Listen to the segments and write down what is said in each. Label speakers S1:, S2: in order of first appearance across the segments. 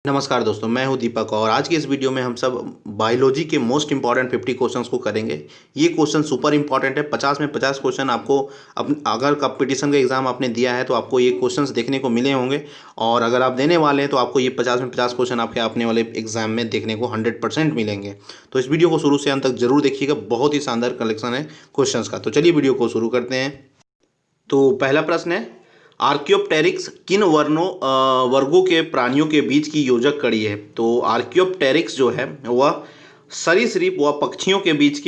S1: नमस्कार दोस्तों, मैं हूं दीपक और आज की इस वीडियो में हम सब बायोलॉजी के मोस्ट इंपॉर्टेंट 50 क्वेश्चंस को करेंगे। ये क्वेश्चन सुपर इंपॉर्टेंट है। 50 में 50 क्वेश्चन आपको अगर कंपटीशन का एग्जाम आपने दिया है तो आपको ये क्वेश्चंस देखने को मिले होंगे और अगर आप देने वाले हैं तो आपको ये 50 में 50 क्वेश्चन आपके अपने वाले एग्जाम में देखने को 100% मिलेंगे। तो इस वीडियो को शुरू से अंत तक जरूर देखिएगा, बहुत ही शानदार कलेक्शन है क्वेश्चन का। तो चलिए वीडियो को शुरू करते हैं। तो पहला प्रश्न है, आर्कियोप्टेरिक्स किन वर्गों के प्राणियों के बीच की योजक कड़ी है? तो आर्कियोप्टेरिक्स जो है वह सरीसृप व पक्षियों के बीच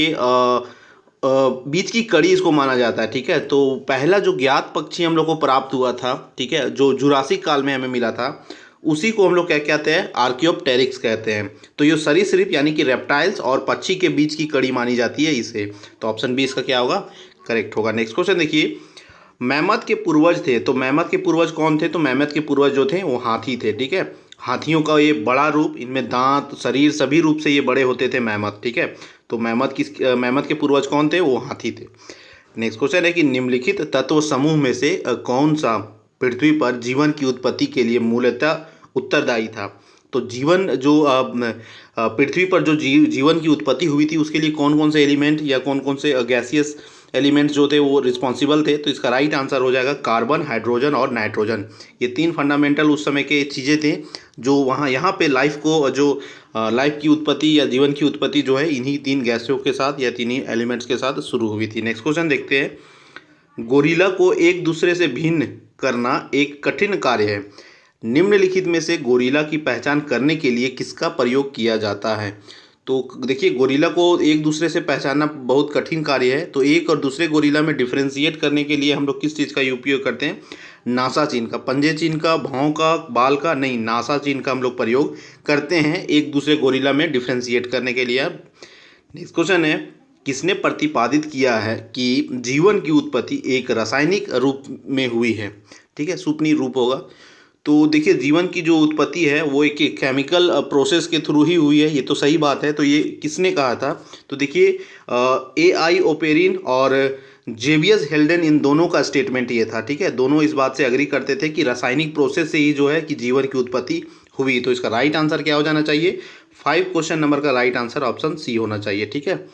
S1: की कड़ी इसको माना जाता है। ठीक है, तो पहला जो ज्ञात पक्षी हम लोग को प्राप्त हुआ था, ठीक है, जो जुरासिक काल में हमें मिला था, उसी को हम लोग क्या कहते हैं? आर्कियोप्टेरिक्स कहते हैं। तो ये सरीसृप यानी कि रेप्टाइल्स और पक्षी के बीच की कड़ी मानी जाती है इसे। तो ऑप्शन बी इसका क्या होगा? करेक्ट होगा। नेक्स्ट क्वेश्चन देखिए, मैमथ के पूर्वज थे, तो मैमथ के पूर्वज कौन थे? तो मैमथ के पूर्वज जो थे वो हाथी थे। ठीक है, हाथियों का ये बड़ा रूप, इनमें दांत, शरीर सभी रूप से ये बड़े होते थे मैमथ। ठीक है, तो मैमथ के पूर्वज कौन थे? वो हाथी थे। नेक्स्ट क्वेश्चन है कि निम्नलिखित तत्व समूह में से कौन सा पृथ्वी पर जीवन की उत्पत्ति के लिए मूलतः उत्तरदायी था? तो जीवन जो पृथ्वी पर जो जीवन की उत्पत्ति हुई थी उसके लिए कौन कौन से एलिमेंट या कौन कौन से गैसियस एलिमेंट्स जो थे वो रिस्पॉन्सिबल थे? तो इसका राइट आंसर हो जाएगा कार्बन, हाइड्रोजन और नाइट्रोजन। ये तीन फंडामेंटल उस समय के चीज़ें थे जो यहाँ पे लाइफ की उत्पत्ति या जीवन की उत्पत्ति जो है इन्हीं तीन गैसों के साथ या तीन एलिमेंट्स के साथ शुरू हुई थी। नेक्स्ट क्वेश्चन देखते हैं, गोरिल्ला को एक दूसरे से भिन्न करना एक कठिन कार्य है। निम्नलिखित में से गोरिल्ला की पहचान करने के लिए किसका प्रयोग किया जाता है? तो देखिए, गोरिल्ला को एक दूसरे से पहचानना बहुत कठिन कार्य है। तो एक और दूसरे गोरिल्ला में डिफ्रेंशिएट करने के लिए हम लोग किस चीज़ का उपयोग करते हैं? नासा चिन्ह का, पंजे चिन्ह का, भौं का, बाल का नहीं, नासा चिन्ह का हम लोग प्रयोग करते हैं एक दूसरे गोरिल्ला में डिफ्रेंशिएट करने के लिए। नेक्स्ट क्वेश्चन है, किसने प्रतिपादित किया है कि जीवन की उत्पत्ति एक रासायनिक रूप में हुई है? ठीक है, सुपनी रूप होगा। तो देखिए, जीवन की जो उत्पत्ति है वो एक केमिकल प्रोसेस के थ्रू ही हुई है, ये तो सही बात है। तो ये किसने कहा था? तो देखिए, AI ओपेरिन और जेवियस हेल्डेन, इन दोनों का स्टेटमेंट ये था। ठीक है, दोनों इस बात से अग्री करते थे कि रासायनिक प्रोसेस से ही जो है कि जीवन की उत्पत्ति हुई। तो इसका राइट आंसर क्या हो जाना चाहिए? 5 क्वेश्चन नंबर का राइट आंसर ऑप्शन सी होना चाहिए। ठीक है,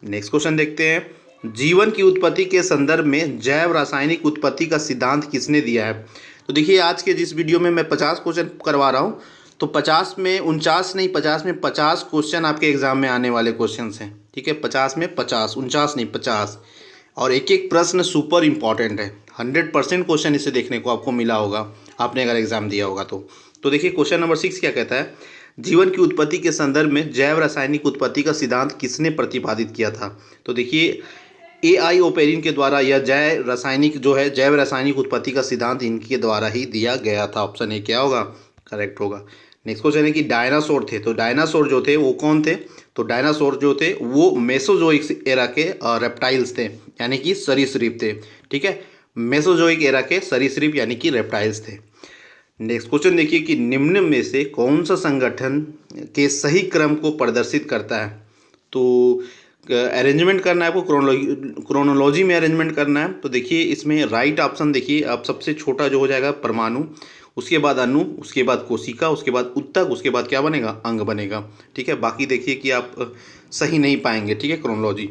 S1: नेक्स्ट क्वेश्चन देखते हैं, जीवन की उत्पत्ति के संदर्भ में जैव रासायनिक उत्पत्ति का सिद्धांत किसने दिया है? तो देखिए, आज के जिस वीडियो में मैं 50 क्वेश्चन करवा रहा हूँ, तो 50 में 49 नहीं, 50 में 50 क्वेश्चन आपके एग्जाम में आने वाले क्वेश्चन हैं। ठीक है, 50 में 50, 49 नहीं 50, और एक एक प्रश्न सुपर इंपॉर्टेंट है। 100% क्वेश्चन इसे देखने को आपको मिला होगा, आपने अगर एग्जाम दिया होगा तो देखिए, क्वेश्चन नंबर 6 क्या कहता है, जीवन की उत्पत्ति के संदर्भ में जैव रासायनिक उत्पत्ति का सिद्धांत किसने प्रतिपादित किया था? तो देखिए, AI ओपेरिन के द्वारा या जैव रासायनिक उत्पत्ति का सिद्धांत इनके द्वारा ही दिया गया था। ऑप्शन ए क्या होगा? करेक्ट होगा। नेक्स्ट क्वेश्चन है कि डायनासोर थे, तो डायनासोर जो थे वो कौन थे? तो डायनासोर जो थे वो मेसोजोइक एरा के रेप्टाइल्स थे, यानी कि सरीसृप थे। ठीक है, मेसोजोइक एरा के सरीसृप यानी कि रेप्टाइल्स थे। नेक्स्ट क्वेश्चन देखिए कि निम्न में से कौन सा संगठन के सही क्रम को प्रदर्शित करता है? तो अरेंजमेंट करना है आपको, क्रोनोलॉजी में अरेंजमेंट करना है। तो देखिए, इसमें राइट ऑप्शन देखिए, अब सबसे छोटा जो हो जाएगा परमाणु, उसके बाद अणु, उसके बाद कोशिका, उसके बाद उत्तक, उसके बाद क्या बनेगा? अंग बनेगा। ठीक है, बाकी देखिए कि आप सही नहीं पाएंगे। ठीक है, क्रोनोलॉजी,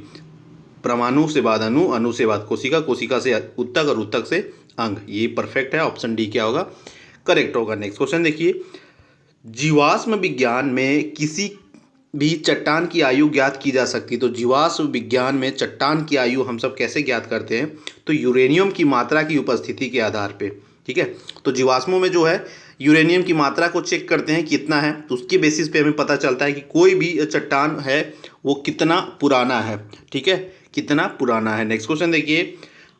S1: परमाणु से बाद अणु, अणु से बाद कोशिका, कोशिका से उत्तक और उत्तक से अंग, ये परफेक्ट है। ऑप्शन डी क्या होगा? करेक्ट होगा। नेक्स्ट क्वेश्चन देखिए, जीवाश्म विज्ञान में किसी भी चट्टान की आयु ज्ञात की जा सकती है। तो जीवाश्म विज्ञान में चट्टान की आयु हम सब कैसे ज्ञात करते हैं? तो यूरेनियम की मात्रा की उपस्थिति के आधार पे। ठीक है, तो जीवाश्मों में जो है यूरेनियम की मात्रा को चेक करते हैं कितना है, तो उसके बेसिस पे हमें पता चलता है कि कोई भी चट्टान है वो कितना पुराना है। ठीक है, कितना पुराना है। नेक्स्ट क्वेश्चन देखिए,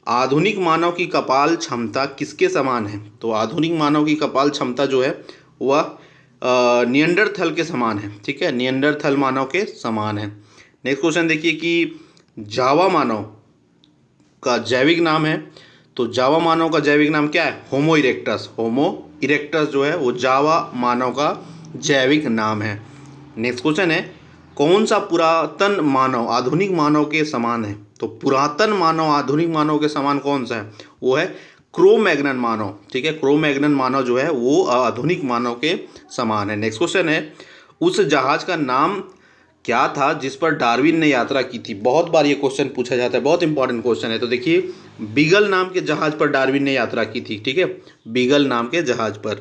S1: आधुनिक मानव की कपाल क्षमता किसके समान है? तो आधुनिक मानव की कपाल क्षमता जो है वह नियंडरथल के समान है। ठीक है, नियंडरथल मानव के समान है। नेक्स्ट क्वेश्चन देखिए कि जावा मानव का जैविक नाम है। तो जावा मानव का जैविक नाम क्या है? होमो इरेक्टस। होमो इरेक्टस जो है वो जावा मानव का जैविक नाम है। नेक्स्ट क्वेश्चन है, कौन सा पुरातन मानव आधुनिक मानव के समान है? तो पुरातन मानव आधुनिक मानव के समान कौन सा है? वो है क्रोमैग्नन मानव, ठीक है, क्रोमैग्नन मानव जो है वो आधुनिक मानव के समान है। नेक्स्ट क्वेश्चन है, उस जहाज का नाम क्या था जिस पर डार्विन ने यात्रा की थी? बहुत बार ये क्वेश्चन पूछा जाता है, बहुत इंपॉर्टेंट क्वेश्चन है। तो देखिए, बीगल नाम के जहाज पर डार्विन ने यात्रा की थी, ठीक है, बीगल नाम के जहाज पर।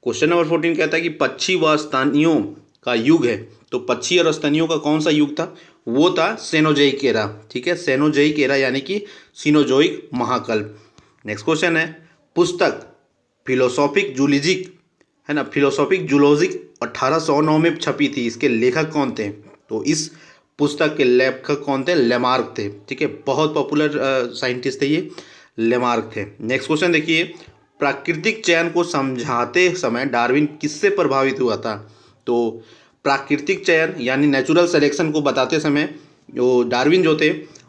S1: क्वेश्चन नंबर 14 कहता है कि पक्षी व स्तनियों का युग है। तो पक्षी और स्तनियों का कौन सा युग था? वो था सेनोजोइक एरा, ठीक है, सेनोजोइक एरा यानी कि सीनोजोइक महाकल्प। नेक्स्ट क्वेश्चन है, पुस्तक फिलोसॉफिक जूलॉजिक, है ना, फिलोसॉफिक जूलॉजिक 1809 में छपी थी, इसके लेखक कौन थे? तो इस पुस्तक के लेखक कौन थे? लेमार्क थे, ठीक है, बहुत पॉपुलर साइंटिस्ट थे ये, लेमार्क थे। नेक्स्ट क्वेश्चन देखिए, प्राकृतिक चयन को समझाते समय डार्विन किससे प्रभावित हुआ था? तो प्राकृतिक चयन यानी नेचुरल सिलेक्शन को बताते समय जो डार्विन जो थे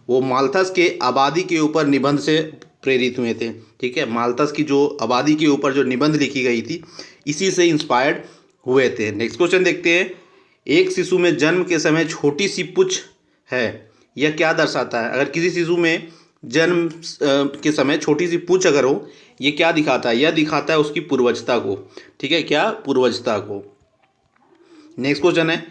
S1: वो माल्थस के आबादी के ऊपर निबंध से प्रेरित हुए थे, ठीक है, माल्थस की जो आबादी के ऊपर जो निबंध लिखी गई थी इसी से इंस्पायर्ड हुए थे। नेक्स्ट क्वेश्चन देखते हैं, एक शिशु में जन्म के समय छोटी सी पूंछ है, यह क्या दर्शाता है? अगर किसी शिशु में जन्म के समय छोटी सी पूंछ अगर हो, ये क्या दिखाता है? यह दिखाता है उसकी पूर्वजता को, ठीक है, क्या? पूर्वजता को। नेक्स्ट क्वेश्चन है,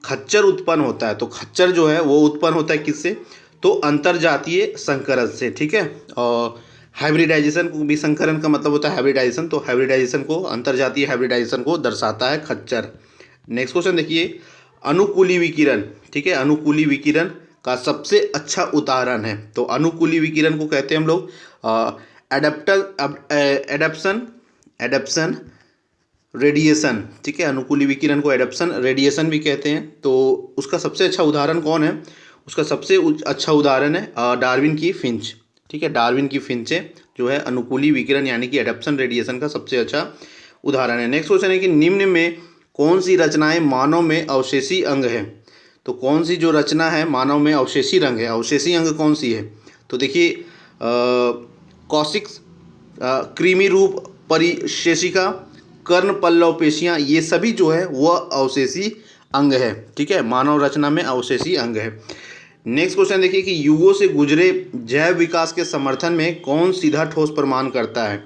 S1: खच्चर उत्पन्न होता है, तो खच्चर जो है वो उत्पन्न होता है किससे? तो अंतरजातीय संकरण से, ठीक है, और हाइब्रिडाइजेशन को भी, संकरण का मतलब होता है हाइब्रिडाइजेशन, तो हाइब्रिडाइजेशन को, अंतरजातीय हाइब्रिडाइजेशन को दर्शाता है खच्चर। नेक्स्ट क्वेश्चन देखिए, अनुकूली विकिरण, ठीक है, अनुकूली विकिरण का सबसे अच्छा उदाहरण है। तो अनुकूली विकिरण को कहते हैं हम लोग एडप्शन रेडिएशन, ठीक है, अनुकूली विकिरण को एडप्शन रेडिएशन भी कहते हैं। तो उसका सबसे अच्छा उदाहरण कौन है? उसका सबसे अच्छा उदाहरण है डार्विन की फिंच, ठीक है, डार्विन की फिंच जो है अनुकूली विकिरण यानी कि एडप्शन रेडिएशन का सबसे अच्छा उदाहरण है। नेक्स्ट क्वेश्चन है कि निम्न में कौन सी रचनाएं मानव में अवशेषी अंग है? तो कौन सी जो रचना है मानव में अवशेषी अंग है, अवशेषी अंग कौन सी है? तो देखिए, कॉसिक्स, कृमि रूप परिशेषिका, कर्ण पल्लव पेशियाँ, ये सभी जो है वह अवशेषी अंग है, ठीक है, मानव रचना में अवशेषी अंग है। नेक्स्ट क्वेश्चन देखिए कि युगों से गुजरे जैव विकास के समर्थन में कौन सीधा ठोस प्रमाण करता है?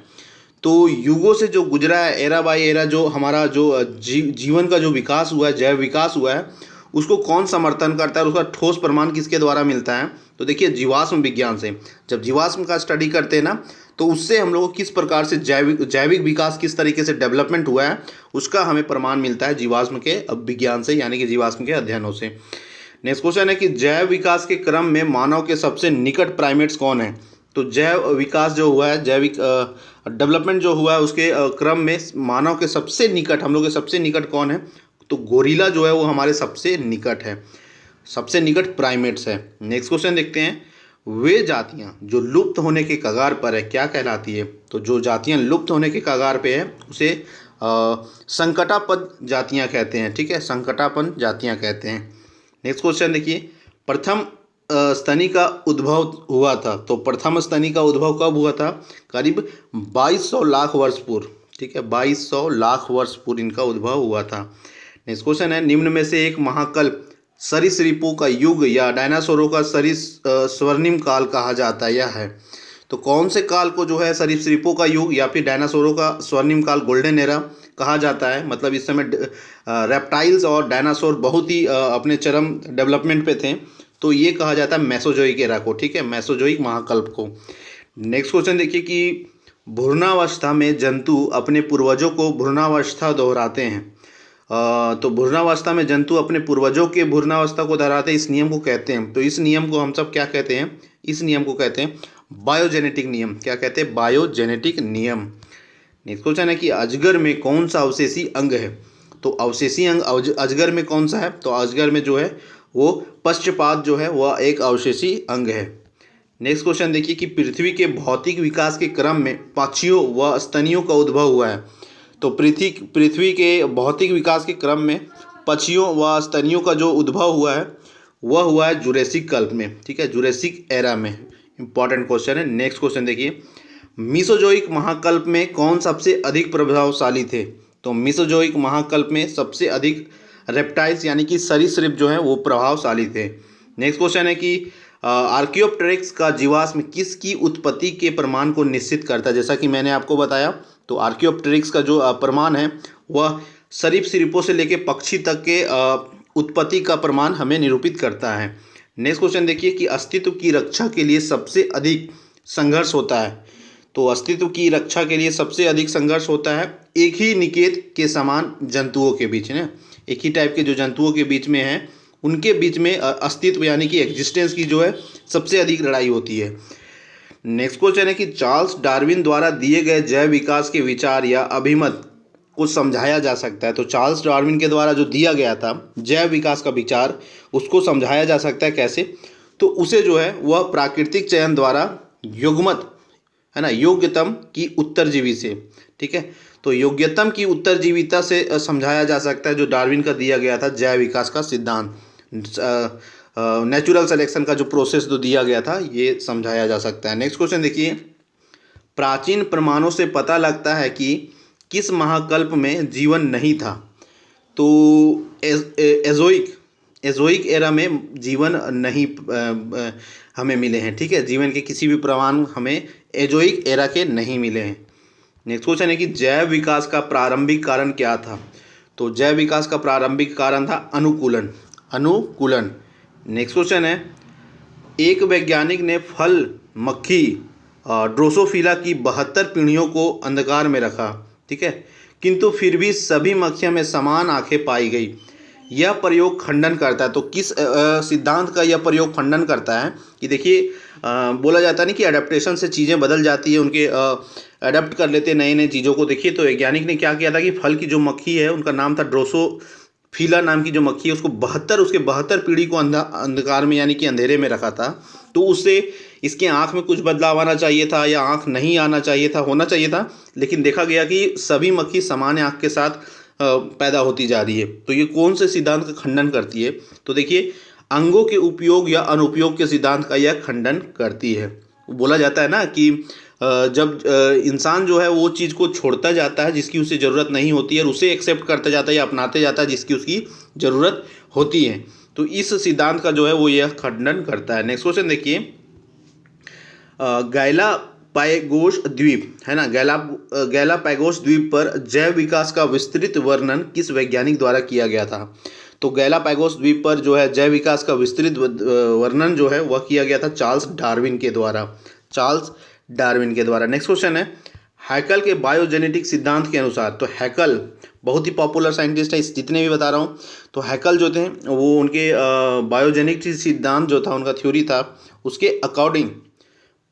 S1: तो युगों से जो गुजरा है, एरा बाय एरा जो हमारा जो जीवन का जो विकास हुआ है, जैव विकास हुआ है, उसको कौन समर्थन करता है और उसका ठोस प्रमाण किसके द्वारा मिलता है? तो देखिए, जीवाश्म विज्ञान से। जब जीवाश्म का स्टडी करते हैं ना, तो उससे हम लोग को किस प्रकार से जैविक विकास किस तरीके से डेवलपमेंट हुआ है उसका हमें प्रमाण मिलता है जीवाश्म के विज्ञान से, यानी कि जीवाश्म के अध्ययनों से। नेक्स्ट क्वेश्चन है कि जैव विकास के क्रम में मानव के सबसे निकट प्राइमेट्स कौन है? तो जैव विकास जो हुआ है, जैविक डेवलपमेंट जो हुआ है उसके क्रम में मानव के सबसे निकट, हम लोग के सबसे निकट कौन है? तो गोरिल्ला जो है वो हमारे सबसे निकट है, सबसे निकट प्राइमेट्स है। नेक्स्ट क्वेश्चन देखते हैं, वे जातियां जो लुप्त होने के कगार पर है क्या कहलाती है? तो जो जातियां लुप्त होने के कगार पे है उसे संकटापद जातियां कहते हैं, ठीक है, संकटापन जातियां कहते हैं। नेक्स्ट क्वेश्चन देखिए, प्रथम स्तनी का उद्भव हुआ था। तो प्रथम स्तनी का उद्भव कब हुआ था? करीब 2200 लाख वर्ष पूर्व, ठीक है, 2200 लाख वर्ष पूर्व इनका उद्भव हुआ था। नेक्स्ट क्वेश्चन है, निम्न में से एक महाकल्प सरीसृपों का युग या डायनासोरों का स्वर्णिम काल कहा जाता है, यह है। तो कौन से काल को जो है सरीसृपों का युग या फिर डायनासोरों का स्वर्णिम काल, गोल्डन एरा कहा जाता है? मतलब इस समय रेप्टाइल्स और डायनासोर बहुत ही अपने चरम डेवलपमेंट पे थे, तो ये कहा जाता है मेसोजोइक एरा को, ठीक है, मेसोजोइक महाकल्प को। नेक्स्ट क्वेश्चन देखिए कि भ्रूणावस्था में जंतु अपने पूर्वजों को भ्रूणावस्था दोहराते हैं। तो भ्रूणावस्था में जंतु अपने पूर्वजों के भ्रूणावस्था को दोहराते हैं, इस नियम को कहते हैं। तो इस नियम को हम सब क्या कहते हैं? इस नियम को कहते हैं बायोजेनेटिक नियम। क्या कहते हैं? बायोजेनेटिक नियम। नेक्स्ट क्वेश्चन है कि अजगर में कौन सा अवशेषी अंग है? तो अवशेषी अंग अजगर में कौन सा है? तो अजगर में जो है वो पश्चपाद जो है वह एक अवशेषी अंग है। नेक्स्ट क्वेश्चन देखिए कि पृथ्वी के भौतिक विकास के क्रम में पक्षियों व स्तनियों का उद्भव हुआ है। तो पृथ्वी के भौतिक विकास के क्रम में पक्षियों व स्तनियों का जो उद्भव हुआ है वह हुआ है जुरेसिक कल्प में, ठीक है, जुरेसिक एरा में। इंपॉर्टेंट क्वेश्चन है। नेक्स्ट क्वेश्चन देखिए, मीसोजोइक महाकल्प में कौन सबसे अधिक प्रभावशाली थे? तो मीसोजोइक महाकल्प में सबसे अधिक रेप्टाइल्स यानी कि सरीसृप जो है वो प्रभावशाली थे। नेक्स्ट क्वेश्चन है कि आर्कियोप्टेरिक्स का जीवाश्म किसकी उत्पत्ति के प्रमाण को निश्चित करता है? जैसा कि मैंने आपको बताया, तो आर्कियोप्टेरिक्स का जो प्रमाण है वह सरीसृपों से लेकर पक्षी तक के उत्पत्ति का प्रमाण हमें निरूपित करता है। नेक्स्ट क्वेश्चन देखिए कि अस्तित्व की रक्षा के लिए सबसे अधिक संघर्ष होता है। तो अस्तित्व की रक्षा के लिए सबसे अधिक संघर्ष होता है एक ही निकेत के समान जंतुओं के बीच में, एक ही टाइप के जो जंतुओं के बीच में हैं उनके बीच में अस्तित्व यानी कि एग्जिस्टेंस की जो है सबसे अधिक लड़ाई होती है। नेक्स्ट क्वेश्चन है कि चार्ल्स डार्विन द्वारा दिए गए जैव विकास के विचार या अभिमत को समझाया जा सकता है। तो चार्ल्स डार्विन के द्वारा जो दिया गया था जैव विकास का विचार, उसको समझाया जा सकता है कैसे? तो उसे जो है वह प्राकृतिक चयन द्वारा युग्मत है ना, योग्यतम की उत्तरजीवी से, ठीक है, तो योग्यतम की उत्तरजीविता से समझाया जा सकता है जो डार्विन का दिया गया था जैव विकास का सिद्धांत, नेचुरल सिलेक्शन का जो प्रोसेस जो दिया गया था ये समझाया जा सकता है। नेक्स्ट क्वेश्चन देखिए, प्राचीन प्रमाणों से पता लगता है कि किस महाकल्प में जीवन नहीं था? तो एजोइक एरा में जीवन नहीं हमें मिले हैं, ठीक है, जीवन के किसी भी प्रमाण हमें एजोइक एरा के नहीं मिले हैं। नेक्स्ट क्वेश्चन है कि जैव विकास का प्रारंभिक कारण क्या था? तो जैव विकास का प्रारंभिक कारण था अनुकूलन। नेक्स्ट क्वेश्चन है, एक वैज्ञानिक ने फल मक्खी ड्रोसोफिला की 72 पीढ़ियों को अंधकार में रखा, ठीक है, किंतु फिर भी सभी मक्खियों में समान आंखें पाई गई। यह प्रयोग खंडन करता है। तो किस सिद्धांत का यह प्रयोग खंडन करता है? कि देखिए बोला जाता है ना कि अडेप्टेशन से चीज़ें बदल जाती है, उनके अडेप्ट कर लेते हैं नए नए चीज़ों को। देखिए तो वैज्ञानिक ने क्या किया था कि फल की जो मक्खी है उनका नाम था ड्रोसोफिला नाम की जो मक्खी है, उसको 72 पीढ़ी को अंधकार में यानी कि अंधेरे में रखा था। तो उससे इसके आँख में कुछ बदलाव आना चाहिए था या आँख नहीं आना चाहिए था, होना चाहिए था, लेकिन देखा गया कि सभी मक्खी समान आँख के साथ पैदा होती जा रही है। तो ये कौन से सिद्धांत का खंडन करती है? तो देखिए अंगों के उपयोग या अनुपयोग के सिद्धांत का यह खंडन करती है। बोला जाता है ना कि जब इंसान जो है वो चीज़ को छोड़ता जाता है जिसकी उसे ज़रूरत नहीं होती है और उसे एक्सेप्ट करता जाता है या अपनाते जाता है जिसकी उसकी ज़रूरत होती है। तो इस सिद्धांत का जो है वो यह खंडन करता है। नेक्स्ट क्वेश्चन देखिए, गैलापागोस द्वीप है ना, गैलापागोस द्वीप पर जैव विकास का विस्तृत वर्णन किस वैज्ञानिक द्वारा किया गया था? तो गैलापागोस द्वीप पर जो है जैव विकास का विस्तृत वर्णन जो है वह किया गया था चार्ल्स डार्विन के द्वारा। नेक्स्ट क्वेश्चन है, हैकल के बायोजेनेटिक सिद्धांत के अनुसार, तो हैकल बहुत ही पॉपुलर साइंटिस्ट है, इस जितने भी बता रहा हूँ, तो हैकल जो थे वो उनके बायोजेनेटिक सिद्धांत जो था उनका थ्योरी था, उसके अकॉर्डिंग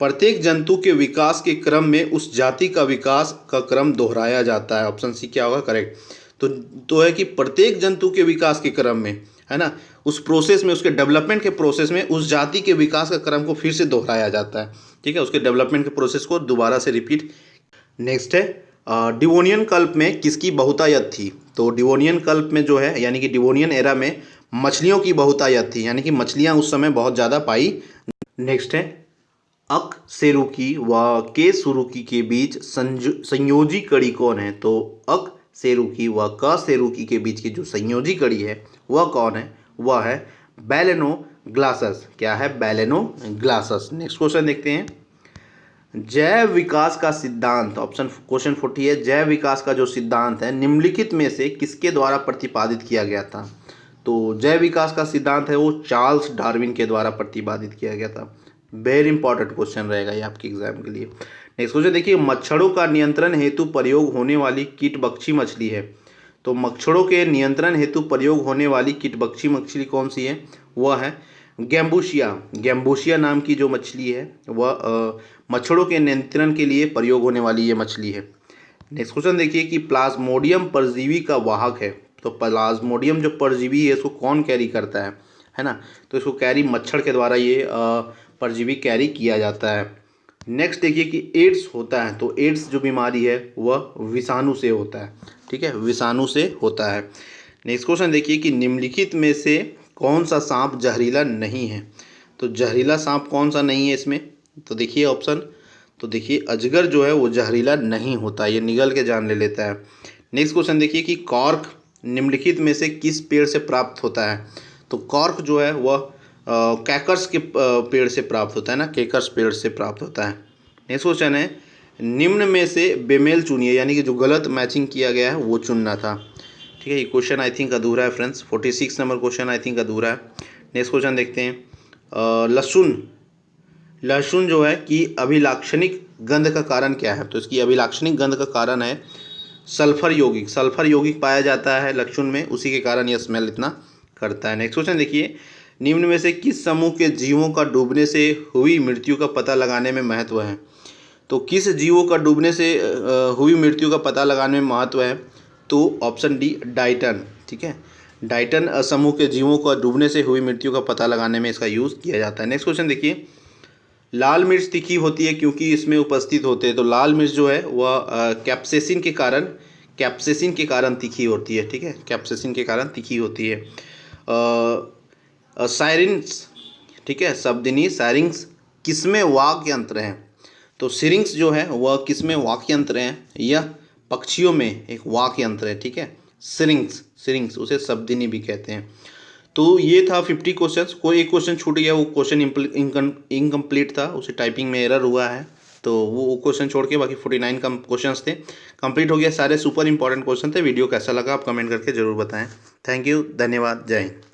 S1: प्रत्येक जंतु के विकास के क्रम में उस जाति का विकास का क्रम दोहराया जाता है। ऑप्शन सी क्या होगा करेक्ट? तो है कि प्रत्येक जंतु के विकास के क्रम में, है ना, उस प्रोसेस में, उसके डेवलपमेंट के प्रोसेस में उस जाति के विकास का क्रम को फिर से दोहराया जाता है, ठीक है, उसके डेवलपमेंट के प्रोसेस को दोबारा से रिपीट। नेक्स्ट है, डिवोनियन कल्प में किसकी बहुतायत थी? तो डिवोनियन कल्प में जो है यानी कि डिवोनियन एरा में मछलियों की बहुतायत थी, यानी कि मछलियाँ उस समय बहुत ज़्यादा पाई। नेक्स्ट है, अकशेरुकी व केशुरुकी के बीच संयोजी कड़ी कौन है? तो अकशेरुकी व कशेरुकी के बीच की जो संयोजी कड़ी है वह कौन है? वह है बैलेनोग्लासस। क्या है? बैलेनोग्लासस। नेक्स्ट क्वेश्चन देखते हैं, जैव विकास का सिद्धांत, ऑप्शन क्वेश्चन 40 है, जैव विकास का जो सिद्धांत है निम्नलिखित में से किसके द्वारा प्रतिपादित किया गया था? तो जैव विकास का सिद्धांत है वो चार्ल्स डार्विन के द्वारा प्रतिपादित किया गया था। वेरी इंपॉर्टेंट क्वेश्चन रहेगा ये आपके एग्जाम के लिए। नेक्स्ट क्वेश्चन देखिए, मच्छरों का नियंत्रण हेतु प्रयोग होने वाली कीटभक्षी मछली है। तो मच्छरों के नियंत्रण हेतु प्रयोग होने वाली कीटभक्षी मछली कौन सी है? वह है गैम्बूशिया नाम की जो मछली है वह मच्छरों के नियंत्रण के लिए प्रयोग होने वाली ये मछली है। नेक्स्ट क्वेश्चन देखिए कि प्लाज्मोडियम परजीवी का वाहक है। तो प्लाज्मोडियम जो परजीवी है इसको कौन कैरी करता है ना, तो इसको कैरी मच्छर के द्वारा ये परजीवी कैरी किया जाता है। नेक्स्ट देखिए कि एड्स होता है, तो एड्स जो बीमारी है वह विषाणु से होता है, ठीक है, विषाणु से होता है। नेक्स्ट क्वेश्चन देखिए कि निम्नलिखित में से कौन सा सांप जहरीला नहीं है? तो जहरीला सांप कौन सा नहीं है इसमें? तो देखिए ऑप्शन, तो देखिए अजगर जो है वो जहरीला नहीं होता, ये निगल के जान ले लेता है। नेक्स्ट क्वेश्चन देखिए कि कॉर्क निम्नलिखित में से किस पेड़ से प्राप्त होता है? तो कॉर्क जो है वह कैकर्स के पेड़ से प्राप्त होता है ना, केकर्स पेड़ से प्राप्त होता है। नेक्स्ट क्वेश्चन है, निम्न में से बेमेल चुनिए, यानी कि जो गलत मैचिंग किया गया है वो चुनना था। ठीक है, ये क्वेश्चन आई थिंक अधूरा है friends, 46 number question I think अधूरा है। नेक्स्ट क्वेश्चन देखते हैं, लहसुन, लहसुन जो है कि अभिलाक्षणिक गंध का कारण क्या है? तो इसकी अभिलाक्षणिक गंध का कारण है सल्फर यौगिक, सल्फर यौगिक पाया जाता है लहसुन में, उसी के कारण यह स्मेल इतना करता है। नेक्स्ट क्वेश्चन देखिए, निम्न में से किस समूह के जीवों का डूबने से हुई मृत्यु का पता लगाने में महत्व है? तो किस जीवों का डूबने से हुई मृत्यु का पता लगाने में महत्व है? तो ऑप्शन डी डाइटन। ठीक है, डाइटन समूह के जीवों का डूबने से हुई मृत्यु का पता लगाने में इसका यूज़ किया जाता है। नेक्स्ट क्वेश्चन देखिए, लाल मिर्च तीखी होती है क्योंकि इसमें उपस्थित होते हैं। तो लाल मिर्च जो है वह कैप्सेसिन के कारण, कैप्सेसिन के कारण तीखी होती है। ठीक है, कैप्सेसिन के कारण तीखी होती है। सायरिंग्स, ठीक है, शब्दिनी सायरिंग्स किसमें वाक्य यंत्र हैं? तो सिरिंग्स जो है वह किसमें वाक्य यंत्र हैं? यह पक्षियों में एक वाक्य यंत्र है। ठीक है, सिरिंग्स, सिरिंग्स उसे शब्दिनी भी कहते हैं। तो ये था 50 क्वेश्चंस। कोई एक क्वेश्चन छूट गया, वो क्वेश्चन इनकम्प्लीट था, उसे टाइपिंग में एरर हुआ है, तो वो क्वेश्चन छोड़ के बाकी 49 कम क्वेश्चंस थे, कंप्लीट हो गया। सारे सुपर इंपॉर्टेंट क्वेश्चन थे। वीडियो कैसा लगा आप कमेंट करके ज़रूर बताएं। थैंक यू, धन्यवाद, जय हिंद।